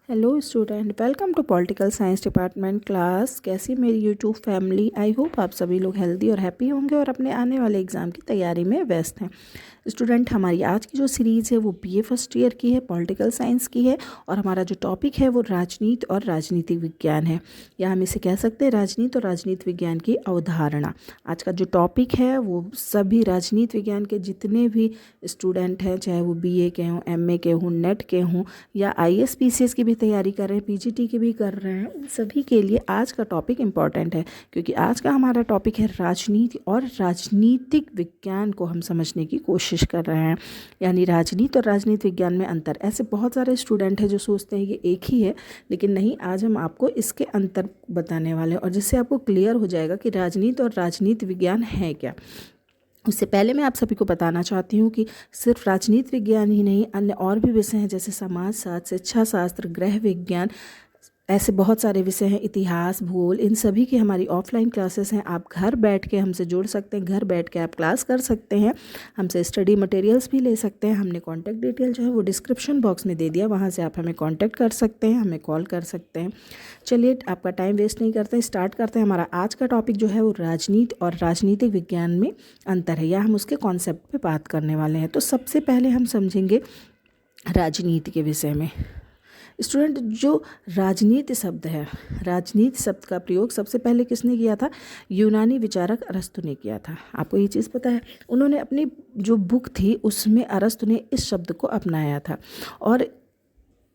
Hello student, welcome to political science department class. कैसी मेरी YouTube family. I hope आप सभी लोग हेल्दी और हैप्पी होंगे और अपने आने वाले एग्ज़ाम की तैयारी में व्यस्त हैं। स्टूडेंट, हमारी आज की जो सीरीज़ है वो बीए फर्स्ट ईयर की है, पॉलिटिकल साइंस की है और हमारा जो टॉपिक है वो राजनीति और राजनीतिक विज्ञान है, या हम इसे कह सकते हैं राजनीति और राजनीति विज्ञान की अवधारणा। आज का जो टॉपिक है वो सभी राजनीति विज्ञान के जितने भी स्टूडेंट हैं, चाहे वो बीए के हों, एमए के हों, नेट के हों या आईएएस पीसीएस की भी तैयारी कर रहे हैं, पीजीटी की भी कर रहे हैं, उन सभी के लिए आज का टॉपिक इम्पॉर्टेंट है, क्योंकि आज का हमारा टॉपिक है राजनीति और राजनीतिक विज्ञान को हम समझने की कोशिश कर रहे हैं। यानी राजनीति और राजनीति विज्ञान में अंतर। ऐसे बहुत सारे स्टूडेंट हैं जो सोचते हैं ये एक ही है, लेकिन नहीं, आज हम आपको इसके अंतर बताने वाले हैं और जिससे आपको क्लियर हो जाएगा कि राजनीति और राजनीति विज्ञान है क्या। उससे पहले मैं आप सभी को बताना चाहती हूँ कि सिर्फ राजनीति विज्ञान ही नहीं, अन्य और भी विषय हैं जैसे समाजशास्त्र, शिक्षा शास्त्र, गृह विज्ञान, ऐसे बहुत सारे विषय हैं, इतिहास, भूगोल, इन सभी की हमारी ऑफलाइन क्लासेस हैं। आप घर बैठ के हमसे जुड़ सकते हैं, घर बैठ के आप क्लास कर सकते हैं, हमसे स्टडी मटेरियल्स भी ले सकते हैं। हमने कॉन्टैक्ट डिटेल जो है वो डिस्क्रिप्शन बॉक्स में दे दिया, वहाँ से आप हमें कॉन्टैक्ट कर सकते हैं, हमें कॉल कर सकते हैं। चलिए, आपका टाइम वेस्ट नहीं करते, स्टार्ट करते हैं। हमारा आज का टॉपिक जो है वो राजनीति और राजनीतिक विज्ञान में अंतर है, या हम उसके कॉन्सेप्ट पे बात करने वाले हैं। तो सबसे पहले हम समझेंगे राजनीति के विषय में। स्टूडेंट, जो राजनीति शब्द है, राजनीति शब्द का प्रयोग सबसे पहले किसने किया था? यूनानी विचारक अरस्तु ने किया था। आपको ये चीज़ पता है? उन्होंने अपनी जो बुक थी उसमें अरस्तु ने इस शब्द को अपनाया था और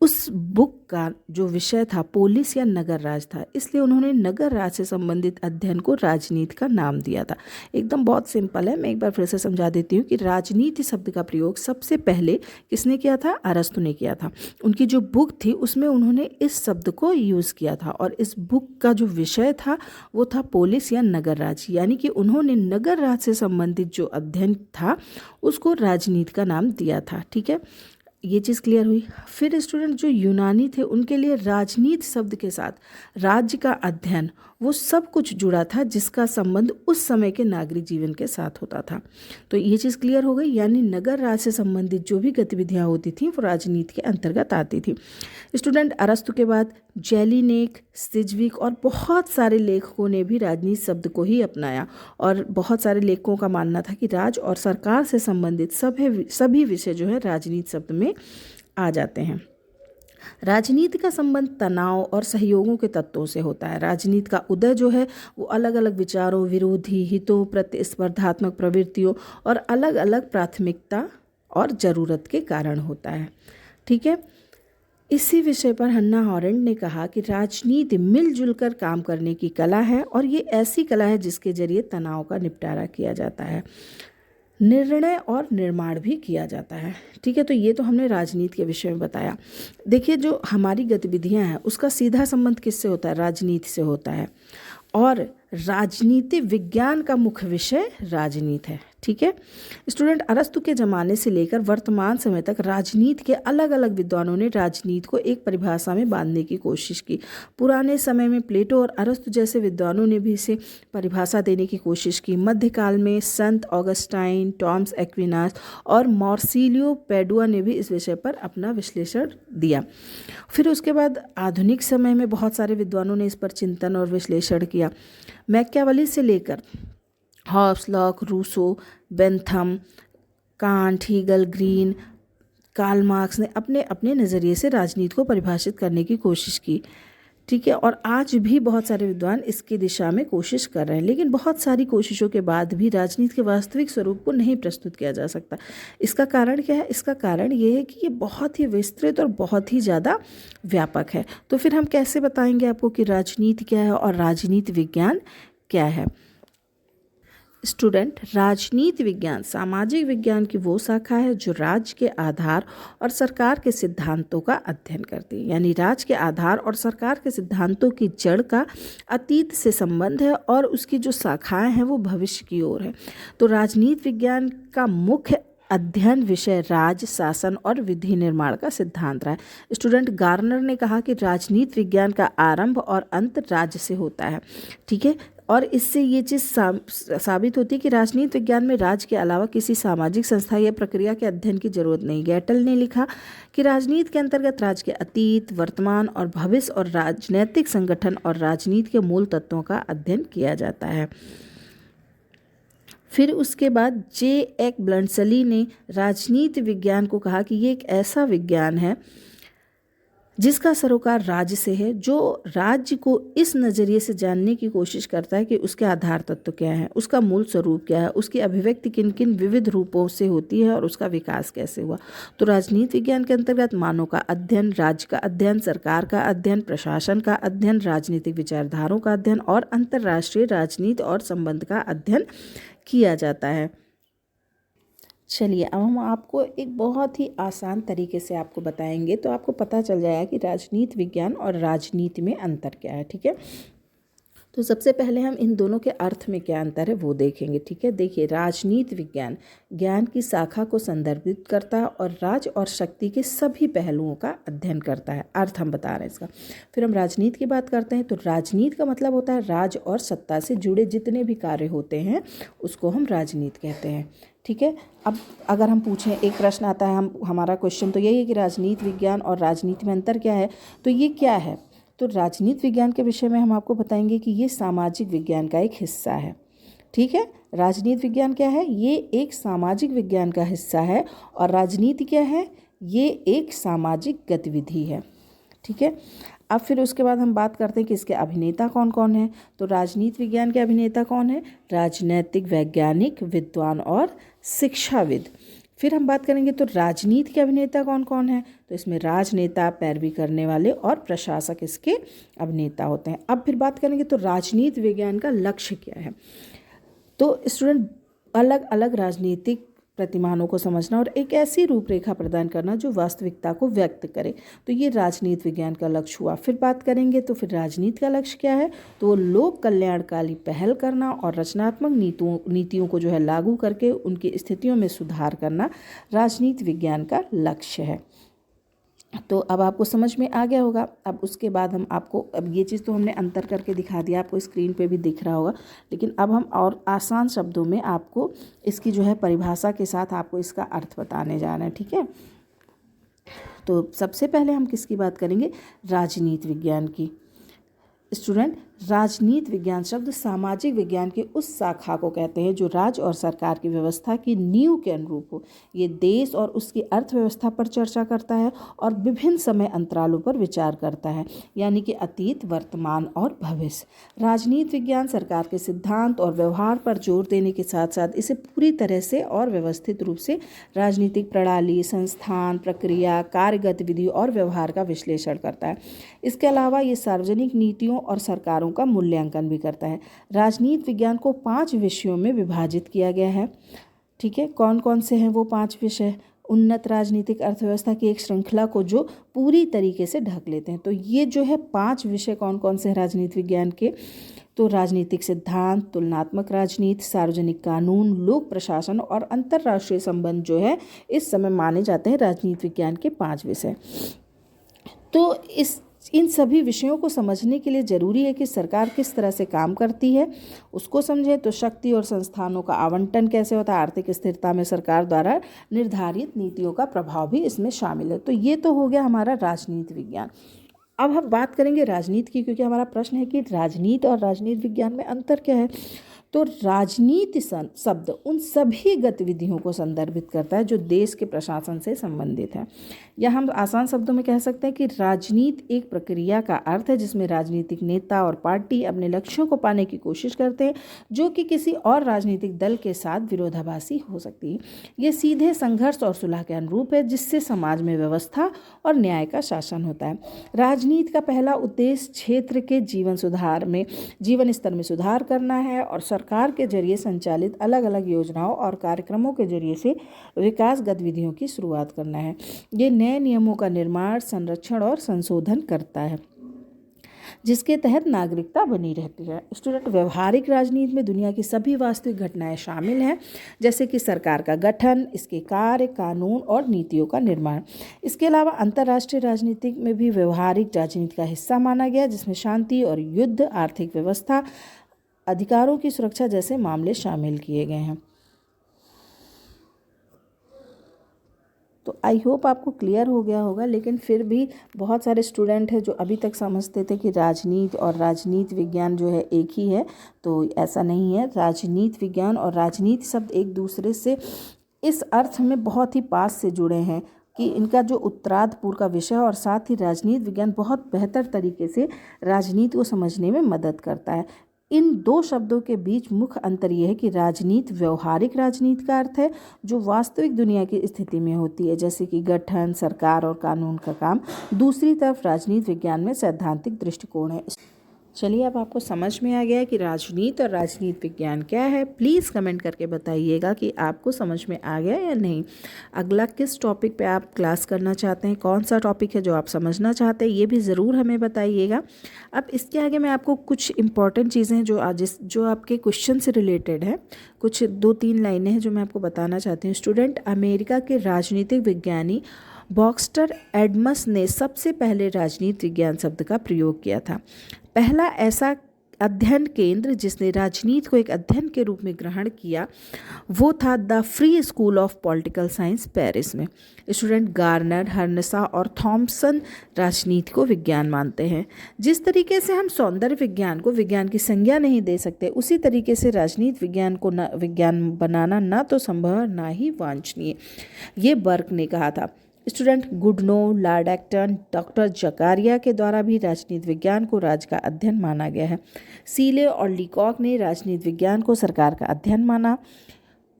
उस बुक का जो विषय था पोलिस या नगर राज था, इसलिए उन्होंने नगर राज से संबंधित अध्ययन को राजनीति का नाम दिया था। एकदम बहुत सिंपल है, मैं एक बार फिर से समझा देती हूँ कि राजनीति शब्द का प्रयोग सबसे पहले किसने किया था? अरस्तु ने किया था। उनकी जो बुक थी उसमें उन्होंने इस शब्द को यूज़ किया था और इस बुक का जो विषय था वो था पोलिस या नगर राज, यानी कि उन्होंने नगर राज से संबंधित जो अध्ययन था उसको राजनीति का नाम दिया था। ठीक है, ये चीज़ क्लियर हुई। फिर स्टूडेंट, जो यूनानी थे उनके लिए राजनीति शब्द के साथ राज्य का अध्ययन, वो सब कुछ जुड़ा था जिसका संबंध उस समय के नागरिक जीवन के साथ होता था। तो ये चीज़ क्लियर हो गई, यानी नगर राज से संबंधित जो भी गतिविधियाँ होती थी वो राजनीति के अंतर्गत आती थी। स्टूडेंट, अरस्तु के बाद जेलिनेक, सिज्विक और बहुत सारे लेखकों ने भी राजनीति शब्द को ही अपनाया और बहुत सारे लेखकों का मानना था कि राज और सरकार से संबंधित सभी विषय जो है राजनीति शब्द में आ जाते हैं। राजनीति का संबंध तनाव और सहयोगों के तत्वों से होता है। राजनीति का उदय जो है वो अलग अलग विचारों, विरोधी हितों, प्रतिस्पर्धात्मक प्रवृत्तियों और अलग अलग प्राथमिकता और ज़रूरत के कारण होता है। ठीक है, इसी विषय पर हन्ना हॉरेंड ने कहा कि राजनीति मिलजुल कर काम करने की कला है और ये ऐसी कला है जिसके जरिए तनाव का निपटारा किया जाता है, निर्णय और निर्माण भी किया जाता है। ठीक है, तो ये तो हमने राजनीति के विषय में बताया। देखिए, जो हमारी गतिविधियां हैं उसका सीधा संबंध किससे होता है? राजनीति से होता है और राजनीति विज्ञान का मुख्य विषय राजनीति है। ठीक है स्टूडेंट, अरस्तु के ज़माने से लेकर वर्तमान समय तक राजनीति के अलग अलग विद्वानों ने राजनीति को एक परिभाषा में बांधने की कोशिश की। पुराने समय में प्लेटो और अरस्तु जैसे विद्वानों ने भी इसे परिभाषा देने की कोशिश की। मध्यकाल में संत ऑगस्टाइन, टॉमस एक्विनास और मार्सिलियो पेडुआ ने भी इस विषय पर अपना विश्लेषण दिया। फिर उसके बाद आधुनिक समय में बहुत सारे विद्वानों ने इस पर चिंतन और विश्लेषण किया। मैकियावेली से लेकर Hobbes, Locke, Rousseau, Bentham, Kant, Hegel, Green, Karl Marx ने अपने अपने नज़रिए से राजनीति को परिभाषित करने की कोशिश की। ठीक है, और आज भी बहुत सारे विद्वान इसकी दिशा में कोशिश कर रहे हैं, लेकिन बहुत सारी कोशिशों के बाद भी राजनीति के वास्तविक स्वरूप को नहीं प्रस्तुत किया जा सकता। इसका कारण क्या है? इसका कारण ये है कि ये बहुत ही विस्तृत और बहुत ही ज़्यादा व्यापक है। तो फिर हम कैसे बताएंगे आपको कि राजनीति क्या है और राजनीति विज्ञान क्या है? स्टूडेंट, राजनीति विज्ञान सामाजिक विज्ञान की वो शाखा है जो राज्य के आधार और सरकार के सिद्धांतों का अध्ययन करती है। यानी राज्य के आधार और सरकार के सिद्धांतों की जड़ का अतीत से संबंध है और उसकी जो शाखाएं हैं वो भविष्य की ओर है। तो राजनीति विज्ञान का मुख्य अध्ययन विषय राज्य, शासन और विधि निर्माण का सिद्धांत रहा है। स्टूडेंट, गार्नर ने कहा कि राजनीति विज्ञान का आरंभ और अंत राज्य से होता है। ठीक है, और इससे ये चीज़ साबित होती है कि राजनीति विज्ञान में राज्य के अलावा किसी सामाजिक संस्था या प्रक्रिया के अध्ययन की जरूरत नहीं। गेटल ने लिखा कि राजनीति के अंतर्गत राज्य के अतीत, वर्तमान और भविष्य और राजनीतिक संगठन और राजनीति के मूल तत्वों का अध्ययन किया जाता है। फिर उसके बाद J. ब्लंटसली ने राजनीति विज्ञान को कहा कि ये एक ऐसा विज्ञान है जिसका सरोकार राज्य से है, जो राज्य को इस नज़रिए से जानने की कोशिश करता है कि उसके आधार तत्व क्या है, उसका मूल स्वरूप क्या है, उसकी अभिव्यक्ति किन किन विविध रूपों से होती है और उसका विकास कैसे हुआ। तो राजनीति विज्ञान के अंतर्गत मानव का अध्ययन, राज्य का अध्ययन, सरकार का अध्ययन, प्रशासन का अध्ययन, राजनीतिक विचारधाराओं का अध्ययन और अंतर्राष्ट्रीय राजनीति और संबंध का अध्ययन किया जाता है। चलिए अब हम आपको एक बहुत ही आसान तरीके से आपको बताएंगे, तो आपको पता चल जाएगा कि राजनीति विज्ञान और राजनीति में अंतर क्या है। ठीक है, तो सबसे पहले हम इन दोनों के अर्थ में क्या अंतर है वो देखेंगे। ठीक है, देखिए, राजनीति विज्ञान ज्ञान की शाखा को संदर्भित करता है और राज और शक्ति के सभी पहलुओं का अध्ययन करता है। अर्थ हम बता रहे हैं इसका। फिर हम राजनीति की बात करते हैं, तो राजनीति का मतलब होता है राज और सत्ता से जुड़े जितने भी कार्य होते हैं उसको हम राजनीति कहते हैं। ठीक है, अब अगर हम पूछें, एक प्रश्न आता है, हमारा क्वेश्चन तो यही है कि राजनीति विज्ञान और राजनीति में अंतर क्या है, तो ये क्या है। तो राजनीति विज्ञान के विषय में हम आपको बताएंगे कि ये सामाजिक विज्ञान का एक हिस्सा है। ठीक है, राजनीति विज्ञान क्या है, ये एक सामाजिक विज्ञान का हिस्सा है और राजनीति क्या है, ये एक सामाजिक गतिविधि है। ठीक है, अब फिर उसके बाद हम बात करते हैं कि इसके अभिनेता कौन कौन है। तो राजनीति विज्ञान के अभिनेता कौन है, राजनैतिक वैज्ञानिक, विद्वान और शिक्षाविद। फिर हम बात करेंगे तो राजनीति के अभिनेता कौन कौन है, तो इसमें राजनेता, पैरवी करने वाले और प्रशासक इसके अभिनेता होते हैं। अब फिर बात करेंगे तो राजनीति विज्ञान का लक्ष्य क्या है। तो स्टूडेंट, अलग अलग राजनीतिक प्रतिमानों को समझना और एक ऐसी रूपरेखा प्रदान करना जो वास्तविकता को व्यक्त करे, तो ये राजनीति विज्ञान का लक्ष्य हुआ। फिर बात करेंगे तो फिर राजनीति का लक्ष्य क्या है, तो वो लोक कल्याणकारी पहल करना और रचनात्मक नीतियों को जो है लागू करके उनकी स्थितियों में सुधार करना राजनीति विज्ञान का लक्ष्य है। तो अब आपको समझ में आ गया होगा। अब उसके बाद हम आपको, अब ये चीज़ तो हमने अंतर करके दिखा दिया, आपको स्क्रीन पे भी दिख रहा होगा, लेकिन अब हम और आसान शब्दों में आपको इसकी जो है परिभाषा के साथ आपको इसका अर्थ बताने जा रहे हैं। ठीक है, तो सबसे पहले हम किसकी बात करेंगे, राजनीति विज्ञान की। स्टूडेंट, राजनीति विज्ञान शब्द सामाजिक विज्ञान की उस शाखा को कहते हैं जो राज्य और सरकार की व्यवस्था की नींव के अनुरूप हो। ये देश और उसकी अर्थव्यवस्था पर चर्चा करता है और विभिन्न समय अंतरालों पर विचार करता है, यानी कि अतीत, वर्तमान और भविष्य। राजनीति विज्ञान सरकार के सिद्धांत और व्यवहार पर जोर देने के साथ साथ इसे पूरी तरह से और व्यवस्थित रूप से राजनीतिक प्रणाली, संस्थान, प्रक्रिया, कार्य गतिविधि और व्यवहार का विश्लेषण करता है। इसके अलावा ये सार्वजनिक नीतियों और सरकारों का मूल्यांकन भी करता है। राजनीति विज्ञान को 5 विषयों में विभाजित किया गया है। ठीक है, कौन कौन से हैं वो 5 विषय, उन्नत राजनीतिक अर्थव्यवस्था की एक श्रृंखला को जो पूरी तरीके से ढक लेते हैं। तो ये जो है 5 विषय कौन कौन से हैं राजनीति विज्ञान के, तो राजनीतिक सिद्धांत, तुलनात्मक राजनीति, सार्वजनिक कानून, लोक प्रशासन और अंतर्राष्ट्रीय संबंध जो है इस समय माने जाते हैं राजनीति विज्ञान के 5 विषय। तो इन सभी विषयों को समझने के लिए ज़रूरी है कि सरकार किस तरह से काम करती है उसको समझें। तो शक्ति और संस्थानों का आवंटन कैसे होता है, आर्थिक स्थिरता में सरकार द्वारा निर्धारित नीतियों का प्रभाव भी इसमें शामिल है। तो ये तो हो गया हमारा राजनीति विज्ञान। अब हम बात करेंगे राजनीति की, क्योंकि हमारा प्रश्न है कि राजनीति और राजनीति विज्ञान में अंतर क्या है। तो राजनीति शब्द उन सभी गतिविधियों को संदर्भित करता है जो देश के प्रशासन से संबंधित है, या हम आसान शब्दों में कह सकते हैं कि राजनीति एक प्रक्रिया का अर्थ है जिसमें राजनीतिक नेता और पार्टी अपने लक्ष्यों को पाने की कोशिश करते हैं जो कि किसी और राजनीतिक दल के साथ विरोधाभासी हो सकती है। ये सीधे संघर्ष और सुलह के अनुरूप है जिससे समाज में व्यवस्था और न्याय का शासन होता है। राजनीति का पहला उद्देश्य क्षेत्र के जीवन स्तर में सुधार करना है और सरकार के जरिए संचालित अलग अलग योजनाओं और कार्यक्रमों के जरिए से विकास गतिविधियों की शुरुआत करना है। ये नए नियमों का निर्माण, संरक्षण और संशोधन करता है जिसके तहत नागरिकता बनी रहती है। स्टूडेंट, व्यवहारिक राजनीति में दुनिया की सभी वास्तविक घटनाएं शामिल हैं, जैसे कि सरकार का गठन, इसके कार्य, कानून और नीतियों का निर्माण। इसके अलावा अंतर्राष्ट्रीय राजनीति में भी व्यवहारिक राजनीति का हिस्सा माना गया, जिसमें शांति और युद्ध, आर्थिक व्यवस्था, अधिकारों की सुरक्षा जैसे मामले शामिल किए गए हैं। तो आई होप आपको क्लियर हो गया होगा, लेकिन फिर भी बहुत सारे स्टूडेंट हैं जो अभी तक समझते थे कि राजनीति और राजनीति विज्ञान जो है एक ही है। तो ऐसा नहीं है। राजनीति विज्ञान और राजनीति शब्द एक दूसरे से इस अर्थ में बहुत ही पास से जुड़े हैं कि इनका जो उत्तरार्धपूर्व का विषय और साथ ही राजनीति विज्ञान बहुत बेहतर तरीके से राजनीति को समझने में मदद करता है। इन दो शब्दों के बीच मुख्य अंतर यह है कि राजनीति व्यवहारिक राजनीति का अर्थ है जो वास्तविक दुनिया की स्थिति में होती है, जैसे कि गठन, सरकार और कानून का काम। दूसरी तरफ राजनीति विज्ञान में सैद्धांतिक दृष्टिकोण है। चलिए, अब आपको समझ में आ गया कि राजनीति और राजनीति विज्ञान क्या है। प्लीज़ कमेंट करके बताइएगा कि आपको समझ में आ गया या नहीं। अगला किस टॉपिक पे आप क्लास करना चाहते हैं, कौन सा टॉपिक है जो आप समझना चाहते हैं, ये भी ज़रूर हमें बताइएगा। अब इसके आगे मैं आपको कुछ इंपॉर्टेंट चीज़ें जो आपके क्वेश्चन से रिलेटेड है, कुछ 2-3 लाइनें हैं जो मैं आपको बताना चाहती हूँ। स्टूडेंट, अमेरिका के राजनीतिक विज्ञानी बॉक्स्टर एडम्स ने सबसे पहले राजनीति विज्ञान शब्द का प्रयोग किया था। पहला ऐसा अध्ययन केंद्र जिसने राजनीति को एक अध्ययन के रूप में ग्रहण किया वो था the free school of political science, Paris में। स्टूडेंट, गार्नर, हर्नसा और थॉम्सन राजनीति को विज्ञान मानते हैं। जिस तरीके से हम सौंदर्य विज्ञान को विज्ञान की संज्ञा नहीं दे सकते, उसी तरीके से राजनीति विज्ञान को विज्ञान बनाना ना तो संभव ना ही वांछनीय, ये बर्क ने कहा था। Student, Goodnow, Lord Acton, doctor Zakaria के द्वारा भी राजनीति विज्ञान को राज्य का अध्ययन माना गया है। सीले और लीकॉक ने राजनीति विज्ञान को सरकार का अध्ययन माना।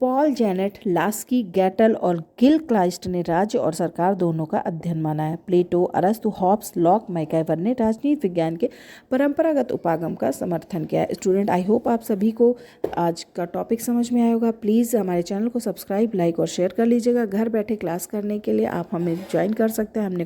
पॉल जेनेट, लास्की, गैटल और गिल क्लाइस्ट ने राज्य और सरकार दोनों का अध्ययन माना है। प्लेटो, अरस्तु, हॉब्स, लॉक, मैकइवर ने राजनीति विज्ञान के परंपरागत उपागम का समर्थन किया है। स्टूडेंट, आई होप आप सभी को आज का टॉपिक समझ में आया होगा। प्लीज़ हमारे चैनल को सब्सक्राइब, लाइक और शेयर कर लीजिएगा। घर बैठे क्लास करने के लिए आप हमें ज्वाइन कर सकते हैं। हमने